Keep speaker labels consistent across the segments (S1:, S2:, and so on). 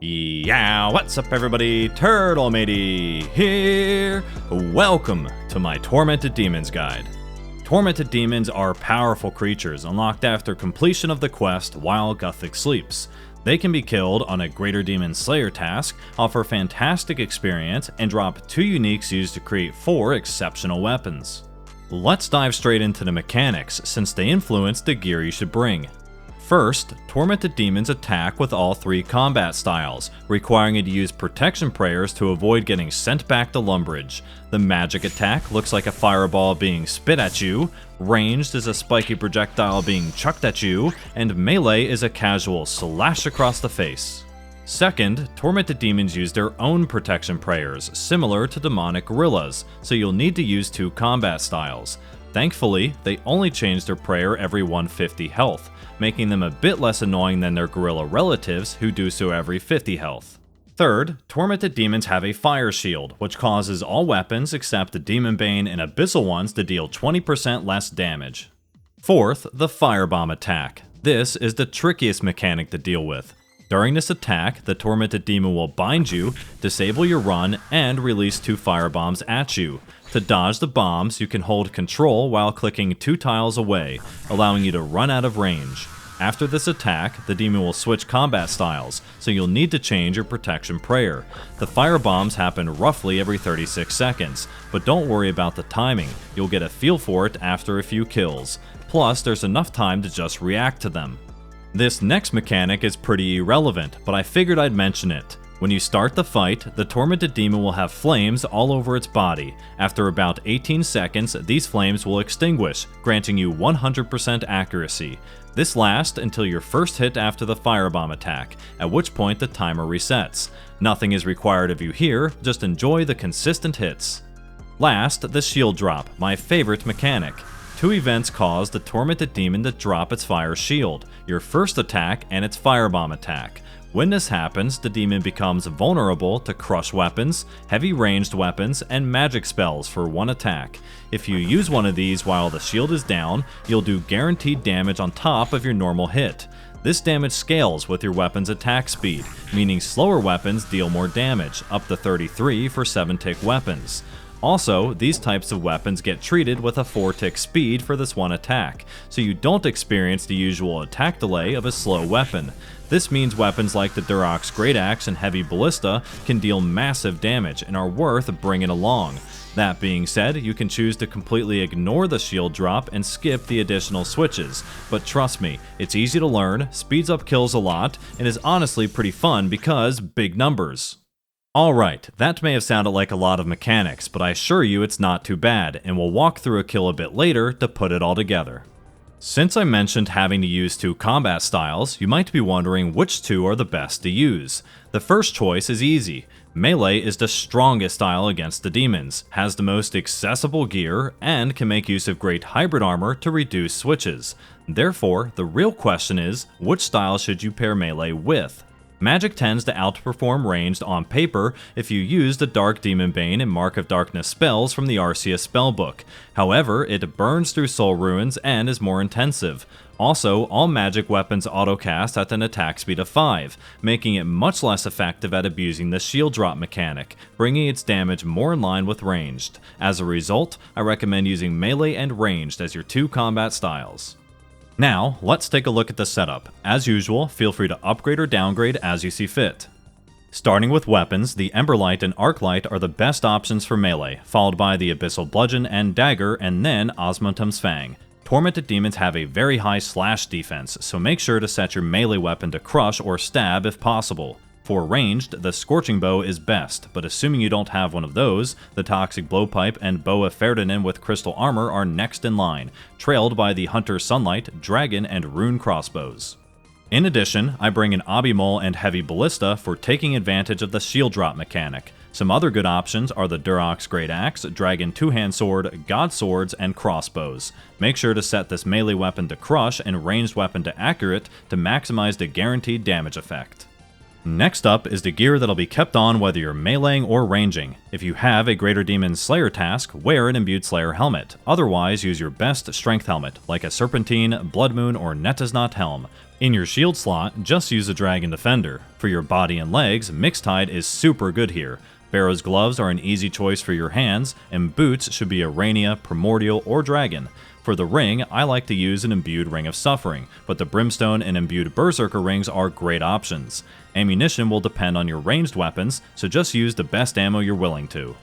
S1: Yeah, what's up everybody? TurtleMatey here! Welcome to my Tormented Demons guide. Tormented Demons are powerful creatures unlocked after completion of the quest while Gothic sleeps. They can be killed on a Greater Demon Slayer task, offer fantastic experience, and drop 2 uniques used to create 4 exceptional weapons. Let's dive straight into the mechanics since they influence the gear you should bring. First, Tormented Demons attack with all 3 combat styles, requiring you to use protection prayers to avoid getting sent back to Lumbridge. The magic attack looks like a fireball being spit at you, ranged is a spiky projectile being chucked at you, and melee is a casual slash across the face. Second, Tormented Demons use their own protection prayers, similar to demonic gorillas, so you'll need to use 2 combat styles. Thankfully, they only change their prayer every 150 health, making them a bit less annoying than their gorilla relatives who do so every 50 health. Third, Tormented Demons have a fire shield, which causes all weapons except the Demon Bane and Abyssal ones to deal 20% less damage. Fourth, the firebomb attack. This is the trickiest mechanic to deal with. During this attack, the Tormented Demon will bind you, disable your run, and release 2 firebombs at you. To dodge the bombs, you can hold control while clicking 2 tiles away, allowing you to run out of range. After this attack, the demon will switch combat styles, so you'll need to change your protection prayer. The firebombs happen roughly every 36 seconds, but don't worry about the timing, you'll get a feel for it after a few kills. Plus, there's enough time to just react to them. This next mechanic is pretty irrelevant, but I figured I'd mention it. When you start the fight, the Tormented Demon will have flames all over its body. After about 18 seconds, these flames will extinguish, granting you 100% accuracy. This lasts until your first hit after the firebomb attack, at which point the timer resets. Nothing is required of you here, just enjoy the consistent hits. Last, the shield drop, my favorite mechanic. 2 events cause the Tormented Demon to drop its fire shield, your first attack and its firebomb attack. When this happens, the demon becomes vulnerable to crush weapons, heavy ranged weapons, and magic spells for 1 attack. If you use one of these while the shield is down, you'll do guaranteed damage on top of your normal hit. This damage scales with your weapon's attack speed, meaning slower weapons deal more damage, up to 33 for 7-tick weapons. Also, these types of weapons get treated with a 4-tick speed for this 1 attack, so you don't experience the usual attack delay of a slow weapon. This means weapons like the Durok's Great Axe and Heavy Ballista can deal massive damage and are worth bringing along. That being said, you can choose to completely ignore the shield drop and skip the additional switches, but trust me, it's easy to learn, speeds up kills a lot, and is honestly pretty fun because big numbers. Alright, that may have sounded like a lot of mechanics, but I assure you it's not too bad, and we'll walk through a kill a bit later to put it all together. Since I mentioned having to use 2 combat styles, you might be wondering which 2 are the best to use. The first choice is easy. Melee is the strongest style against the demons, has the most accessible gear, and can make use of great hybrid armor to reduce switches. Therefore, the real question is, which style should you pair melee with? Magic tends to outperform ranged on paper if you use the Dark Demon Bane and Mark of Darkness spells from the Arceus spellbook. However, it burns through soul ruins and is more intensive. Also, all magic weapons autocast at an attack speed of 5, making it much less effective at abusing the shield drop mechanic, bringing its damage more in line with ranged. As a result, I recommend using melee and ranged as your 2 combat styles. Now, let's take a look at the setup. As usual, feel free to upgrade or downgrade as you see fit. Starting with weapons, the Emberlight and Arclight are the best options for melee, followed by the Abyssal Bludgeon and Dagger, and then Osmuntum's Fang. Tormented Demons have a very high slash defense, so make sure to set your melee weapon to crush or stab if possible. For ranged, the Scorching Bow is best, but assuming you don't have one of those, the Toxic Blowpipe and Bow of Ferdinand with Crystal Armor are next in line, trailed by the Hunter Sunlight, Dragon, and Rune crossbows. In addition, I bring an Abimul and Heavy Ballista for taking advantage of the shield drop mechanic. Some other good options are the Durok's Great Axe, Dragon 2-hand Sword, God Swords, and Crossbows. Make sure to set this melee weapon to crush and ranged weapon to accurate to maximize the guaranteed damage effect. Next up is the gear that'll be kept on whether you're meleeing or ranging. If you have a Greater Demon Slayer task, wear an Imbued Slayer helmet. Otherwise, use your best strength helmet, like a Serpentine, Blood Moon, or Netasnot helm. In your shield slot, just use a Dragon Defender. For your body and legs, Mixtide is super good here. Barrow's gloves are an easy choice for your hands, and boots should be a Rainia, Primordial, or Dragon. For the ring, I like to use an Imbued Ring of Suffering, but the Brimstone and Imbued Berserker rings are great options. Ammunition will depend on your ranged weapons, so just use the best ammo you're willing to.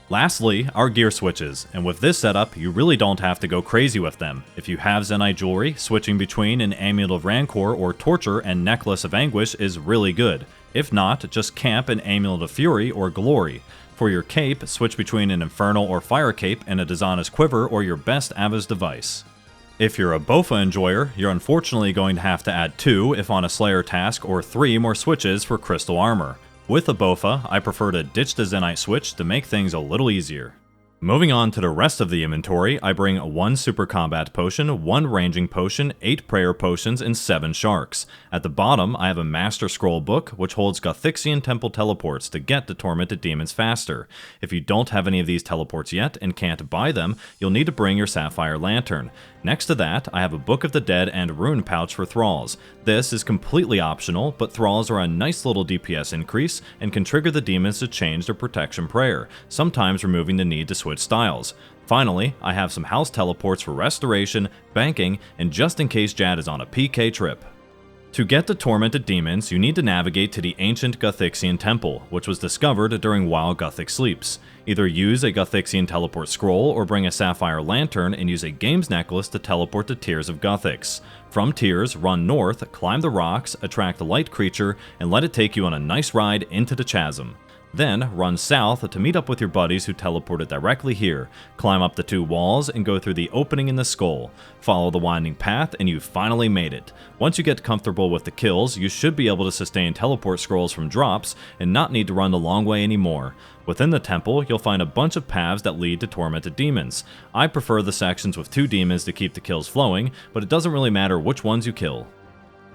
S1: Lastly, our gear switches, and with this setup, you really don't have to go crazy with them. If you have Zenyte jewelry, switching between an Amulet of Rancor or Torture and Necklace of Anguish is really good. If not, just camp an Amulet of Fury or Glory. For your cape, switch between an Infernal or Fire cape and a Dishonest quiver or your best Ava's device. If you're a Bofa enjoyer, you're unfortunately going to have to add 2 if on a Slayer task or 3 more switches for Crystal Armor. With a Bofa, I prefer to ditch the Zenyte switch to make things a little easier. Moving on to the rest of the inventory, I bring 1 Super Combat Potion, 1 Ranging Potion, 8 Prayer Potions, and 7 Sharks. At the bottom, I have a Master Scroll book, which holds Gothixian Temple teleports to get to Tormented Demons faster. If you don't have any of these teleports yet and can't buy them, you'll need to bring your Sapphire Lantern. Next to that, I have a Book of the Dead and Rune Pouch for Thralls. This is completely optional, but Thralls are a nice little DPS increase and can trigger the demons to change their protection prayer, sometimes removing the need to switch styles. Finally, I have some house teleports for restoration, banking, and just in case Jad is on a PK trip. To get the Tormented Demons, you need to navigate to the ancient Gothixian Temple, which was discovered during while Gothic sleeps. Either use a Gothixian teleport scroll or bring a Sapphire Lantern and use a Games Necklace to teleport to Tears of Gothix. From Tears, run north, climb the rocks, attract a light creature, and let it take you on a nice ride into the chasm. Then, run south to meet up with your buddies who teleported directly here, climb up the 2 walls, and go through the opening in the skull. Follow the winding path, and you've finally made it. Once you get comfortable with the kills, you should be able to sustain teleport scrolls from drops, and not need to run the long way anymore. Within the temple, you'll find a bunch of paths that lead to Tormented Demons. I prefer the sections with 2 demons to keep the kills flowing, but it doesn't really matter which ones you kill.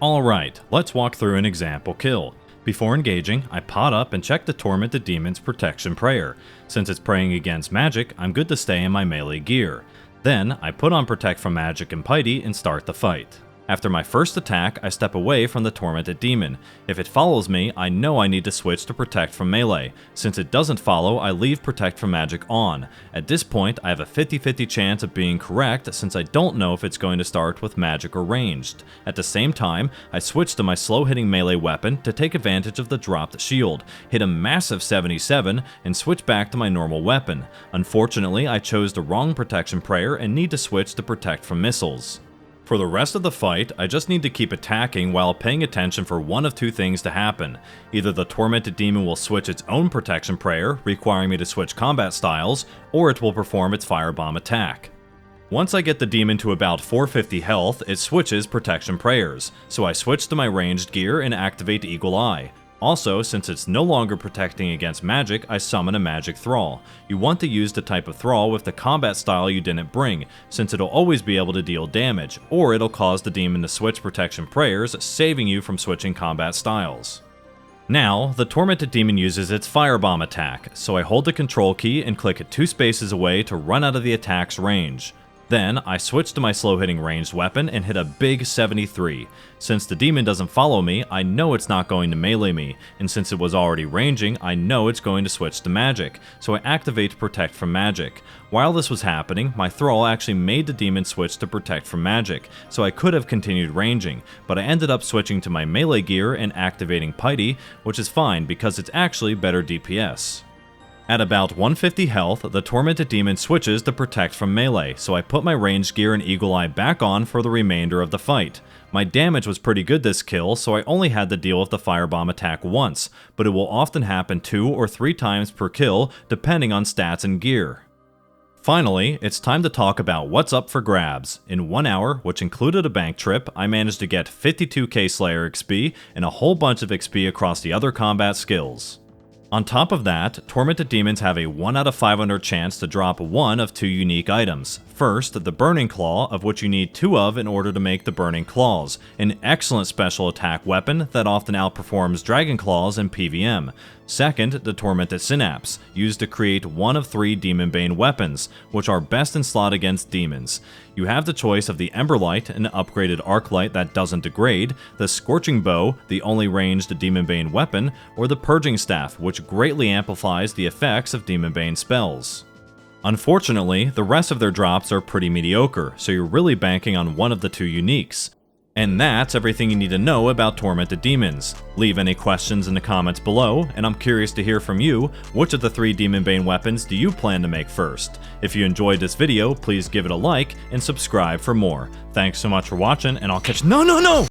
S1: Alright, let's walk through an example kill. Before engaging, I pot up and check the Tormented Demon's protection prayer. Since it's praying against magic, I'm good to stay in my melee gear. Then, I put on Protect from Magic and Piety and start the fight. After my first attack, I step away from the Tormented Demon. If it follows me, I know I need to switch to Protect from Melee. Since it doesn't follow, I leave Protect from Magic on. At this point, I have a 50-50 chance of being correct since I don't know if it's going to start with magic or ranged. At the same time, I switch to my slow-hitting melee weapon to take advantage of the dropped shield, hit a massive 77, and switch back to my normal weapon. Unfortunately, I chose the wrong protection prayer and need to switch to Protect from Missiles. For the rest of the fight, I just need to keep attacking while paying attention for one of 2 things to happen. Either the Tormented Demon will switch its own protection prayer, requiring me to switch combat styles, or it will perform its firebomb attack. Once I get the demon to about 450 health, it switches protection prayers, so I switch to my ranged gear and activate Eagle Eye. Also, since it's no longer protecting against magic, I summon a magic thrall. You want to use the type of thrall with the combat style you didn't bring, since it'll always be able to deal damage, or it'll cause the demon to switch protection prayers, saving you from switching combat styles. Now, the Tormented Demon uses its firebomb attack, so I hold the control key and click it 2 spaces away to run out of the attack's range. Then, I switch to my slow-hitting ranged weapon and hit a big 73. Since the demon doesn't follow me, I know it's not going to melee me, and since it was already ranging, I know it's going to switch to magic, so I activate Protect from Magic. While this was happening, my thrall actually made the demon switch to Protect from Magic, so I could have continued ranging, but I ended up switching to my melee gear and activating Piety, which is fine because it's actually better DPS. At about 150 health, the Tormented Demon switches to Protect from Melee, so I put my ranged gear and Eagle Eye back on for the remainder of the fight. My damage was pretty good this kill, so I only had to deal with the firebomb attack once, but it will often happen 2 or 3 times per kill depending on stats and gear. Finally, it's time to talk about what's up for grabs. In 1 hour, which included a bank trip, I managed to get 52k Slayer XP and a whole bunch of XP across the other combat skills. On top of that, Tormented Demons have a 1 out of 500 chance to drop one of two unique items. First, the Burning Claw, of which you need 2 of in order to make the Burning Claws, an excellent special attack weapon that often outperforms Dragon Claws in PvM. Second, the Tormented Synapse, used to create 1 of 3 Demonbane weapons, which are best in slot against demons. You have the choice of the Emberlight, an upgraded Arclight that doesn't degrade, the Scorching Bow, the only ranged Demonbane weapon, or the Purging Staff, which greatly amplifies the effects of Demonbane spells. Unfortunately, the rest of their drops are pretty mediocre, so you're really banking on one of the 2 uniques. And that's everything you need to know about Tormented Demons. Leave any questions in the comments below, and I'm curious to hear from you, which of the 3 Demonbane weapons do you plan to make first? If you enjoyed this video, please give it a like and subscribe for more. Thanks so much for watching, and I'll catch— No!